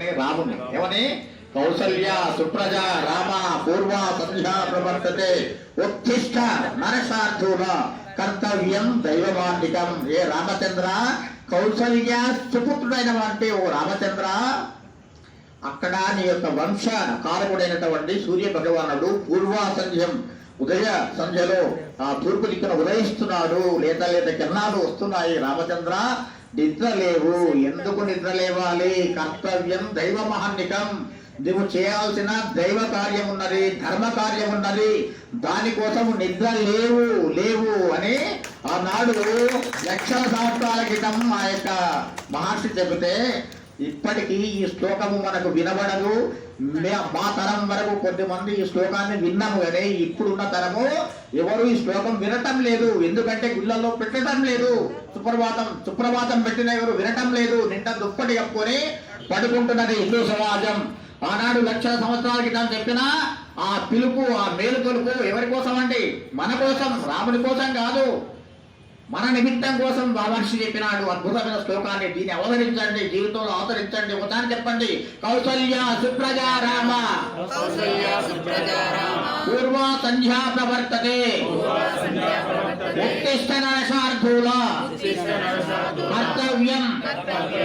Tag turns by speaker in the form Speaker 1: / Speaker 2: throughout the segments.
Speaker 1: ఎవరిని? రాముని. ఏమని? కౌసల్య సుప్రజ రామ పూర్వ సంధ్యా ప్రవర్తతే ఉత్తిష్ట నరశార్థుల కర్తవ్యం దైవమాండికం. ఏ రామచంద్ర, కౌసల్య సుపుత్రుడైనటువంటి ఓ రామచంద్ర, అక్కడ నీ యొక్క వంశ కారకుడైనటువంటి సూర్య భగవానుడు పూర్వ సంధ్యం ఉదయ సంధ్యలో ఆ తూర్పు దిక్కున ఉదయిస్తున్నాడు. లేత లేత కిరణాలు వస్తున్నాయి. రామచంద్ర, నిద్ర లేవు. ఎందుకు నిద్ర లేవాలి? కర్తవ్యం దైవమహాన్నికం. నువ్వు చేయాల్సిన దైవ కార్యం ఉన్నది, ధర్మ కార్యం ఉన్నది. దానికోసం నిద్ర లేవు లేవు అని ఆనాడు లక్షల సంవత్సరాల క్రితం ఆ యొక్క మహర్షి చెబితే ఇప్పటికీ ఈ శ్లోకము మనకు వినబడదు. మా తరం వరకు కొద్దిమంది ఈ శ్లోకాన్ని విన్నాము, కానీ ఇప్పుడున్న తరము ఎవరు ఈ శ్లోకం వినటం లేదు. ఎందుకంటే గుళ్ళల్లో పెట్టడం లేదు. సుప్రభాతం పెట్టిన ఎవరు వినటం లేదు. నిండా దుప్పటి కప్పుకొని పడుకుంటున్నది హిందూ సమాజం. ఆనాడు లక్షల సంవత్సరాల క్రితం చెప్పిన ఆ పిలుపు, ఆ మేలుకొలుపు ఎవరి కోసం అండి? మన కోసం, రాముడి కోసం కాదు, మన నిమిత్తం కోసం మహర్షి చెప్పినాడు అద్భుతమైన శ్లోకాన్ని. దీన్ని అవతరించండి, జీవితంలో అవతరించండి. ఒకసారి చెప్పండి. కౌసల్య సుప్రజ రామ పూర్వ సంధ్యా ప్రవర్తతే ఉత్తిష్ట నరశార్థూల కర్తవ్యం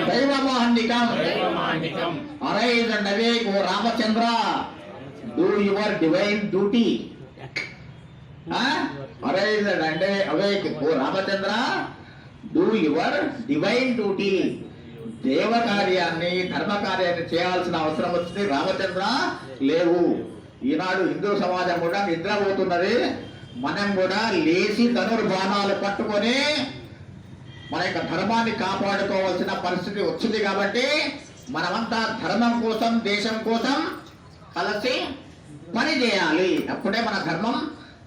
Speaker 1: దైవమహాన్నికం. Arise and awake O Ramachandra, do your divine duty. Arise and awake O Ramachandra, do your divine duty. దేవ కార్యాన్ని, ధర్మ కార్యాన్ని చేయాల్సిన అవసరం వచ్చింది. రామచంద్ర లేవు. ఈనాడు హిందూ సమాజం కూడా నిద్రపోతున్నది. మనం కూడా లేచి ధనుర్బాణాలు పట్టుకొని మన యొక్క ధర్మాన్ని కాపాడుకోవాల్సిన పరిస్థితి వచ్చింది. కాబట్టి మనమంతా ధర్మం కోసం, దేశం కోసం కలిసి పని చేయాలి. అప్పుడే మన ధర్మం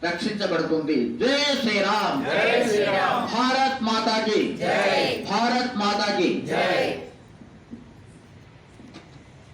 Speaker 1: రక్షించబడుతుంది. జై శ్రీరామ్. భారత్ మాతాకి, భారత్ మాతాకి.